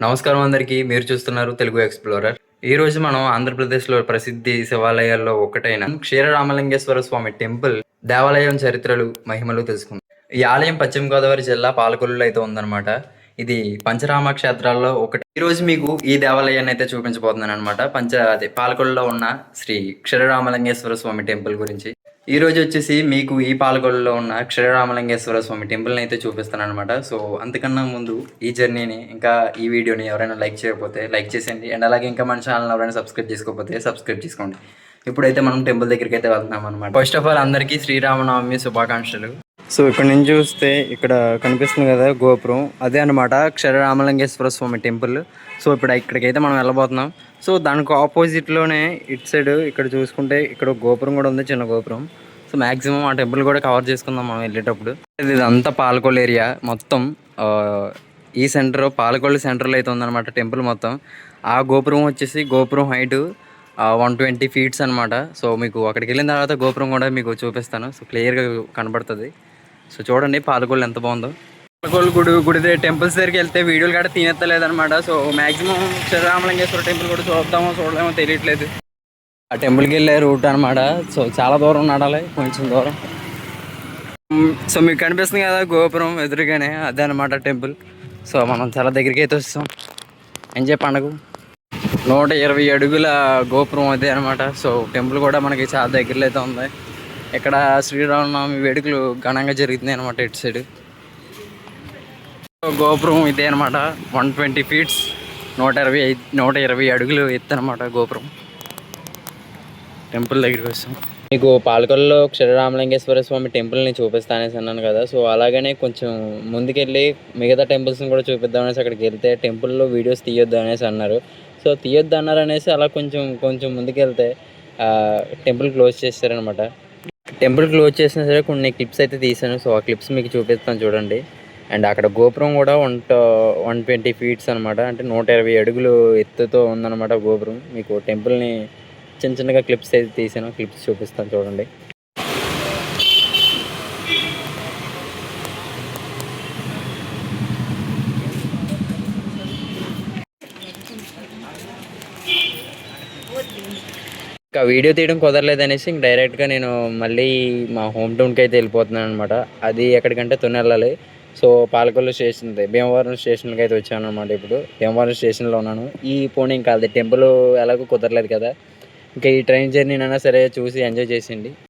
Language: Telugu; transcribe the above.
నమస్కారం అందరికీ. మీరు చూస్తున్నారు తెలుగు ఎక్స్‌ప్లోరర్. ఈరోజు మనం ఆంధ్రప్రదేశ్‌లో ప్రసిద్ధి శివాలయాల్లో ఒకటైన క్షీరరామలింగేశ్వర స్వామి టెంపుల్ దేవాలయం చరిత్రలు, మహిమలు తెలుసుకుందాం. ఈ ఆలయం పశ్చిమ గోదావరి జిల్లా పాలకొల్లులో అయితే ఉందన్నమాట. ఇది పంచరామ క్షేత్రాల్లో ఒకటి. ఈరోజు మీకు ఈ దేవాలయాన్ని అయితే చూపించబోతున్నానన్నమాట. పాలకొల్లులో ఉన్న శ్రీ క్షీరరామలింగేశ్వర స్వామి టెంపుల్ గురించి. ఈరోజు వచ్చేసి మీకు ఈ పాలకొల్లులో ఉన్న క్షీరరామలింగేశ్వర స్వామి టెంపుల్ని అయితే చూపిస్తానన్నమాట. సో అంతకన్నా ముందు ఈ జర్నీని ఇంకా ఈ వీడియోని ఎవరైనా లైక్ చేయకపోతే లైక్ చేసేయండి. అండ్ అలాగే ఇంకా మన ఛానల్ ఎవరైనా సబ్స్క్రైబ్ చేసుకోకపోతే సబ్స్క్రైబ్ చేసుకోండి. ఇప్పుడైతే మనం టెంపుల్ దగ్గరికి అయితే వెళ్తున్నాం అనమాట. ఫస్ట్ ఆఫ్ ఆల్ అందరికీ శ్రీరామనవమి శుభాకాంక్షలు. సో ఇక్కడ నుంచి చూస్తే ఇక్కడ కనిపిస్తుంది కదా గోపురం, అదే అనమాట క్షీరరామలింగేశ్వర స్వామి టెంపుల్. సో ఇప్పుడు ఇక్కడికైతే మనం వెళ్ళబోతున్నాం. సో దానికి ఆపోజిట్లోనే ఇటు సైడ్ ఇక్కడ చూసుకుంటే ఇక్కడ గోపురం కూడా ఉంది, చిన్న గోపురం. సో మ్యాక్సిమం ఆ టెంపుల్ కూడా కవర్ చేసుకుందాం మనం వెళ్ళేటప్పుడు. ఇదంతా పాలకొల్లు ఏరియా మొత్తం. ఈ సెంటర్ పాలకొల్లు సెంటర్లో అయితే ఉందన్నమాట టెంపుల్ మొత్తం. ఆ గోపురం వచ్చేసి గోపురం హైట్ 120 ఫీట్స్ అనమాట. సో మీకు అక్కడికి వెళ్ళిన తర్వాత గోపురం కూడా మీకు చూపిస్తాను. సో క్లియర్గా కనబడుతుంది. సో చూడండి పాలకొల్లు ఎంత బాగుందో. పాలకొల్లు గుడి టెంపుల్స్ దగ్గరికి వెళ్తే వీడియోలు కూడా తినెత్తలేదనమాట. సో మ్యాక్సిమం శ్రీరామలింగేశ్వర టెంపుల్ కూడా చూడలేమో తెలియట్లేదు. ఆ టెంపుల్కి వెళ్ళే రూట్ అనమాట. సో చాలా దూరం నడాలి, కొంచెం దూరం. సో మీకు కనిపిస్తుంది కదా గోపురం ఎదురుగానే, అదే అనమాట టెంపుల్. సో మనం చాలా దగ్గరికి అయితే వస్తాం. ఎంజాయ్ పండుగ. 120 అడుగుల గోపురం అదే అనమాట. సో టెంపుల్ కూడా మనకి చాలా దగ్గరలో అయితే ఉంది. ఇక్కడ శ్రీరామనవమి వేడుకలు ఘనంగా జరుగుతున్నాయి అనమాట ఇటు సైడ్. గోపురం ఇదే అనమాట. 120 ఫీట్స్, 120 అడుగులు ఎత్తు అనమాట గోపురం. టెంపుల్ దగ్గరికి వస్తాం. మీకు పాలకొల్లులో క్షీరరామలింగేశ్వర స్వామి టెంపుల్ని చూపిస్తానేసి అన్నాను కదా. సో అలాగనే కొంచెం ముందుకెళ్ళి మిగతా టెంపుల్స్ని కూడా చూపిద్దామనేసి అక్కడికి వెళ్తే టెంపుల్లో వీడియోస్ తీయొద్దు అనేసి అన్నారు. సో తీయొద్దు అన్నారు అనేసి అలా కొంచెం ముందుకెళ్తే టెంపుల్ క్లోజ్ చేస్తారనమాట. టెంపుల్ క్లోజ్ చేసినా సరే కొన్ని క్లిప్స్ అయితే తీసాను. సో ఆ క్లిప్స్ మీకు చూపిస్తాను చూడండి. అండ్ అక్కడ గోపురం కూడా 120 ఫీట్స్ అనమాట. అంటే 120 అడుగులు ఎత్తుతో ఉందన్నమాట గోపురం. మీకు టెంపుల్ని చిన్నగా క్లిప్స్ అయితే తీసాను, క్లిప్స్ చూపిస్తాను చూడండి. ఇంకా వీడియో తీయడం కుదరలేదనేసి ఇంక డైరెక్ట్గా నేను మళ్ళీ మా హోమ్ టౌన్కి అయితే వెళ్ళిపోతున్నాను అనమాట. అది ఎక్కడికంటే తునెళ్ళాలి. సో పాలకొల్లు స్టేషన్, భీమవరం స్టేషన్కి అయితే వచ్చాను అనమాట. ఇప్పుడు భీమవరం స్టేషన్లో ఉన్నాను. ఈ పోనీ ఇంకా అది టెంపుల్ ఎలాగో కుదరలేదు కదా, ఇంకా ఈ ట్రైన్ జర్నీనైనా సరే చూసి ఎంజాయ్ చేసేయండి.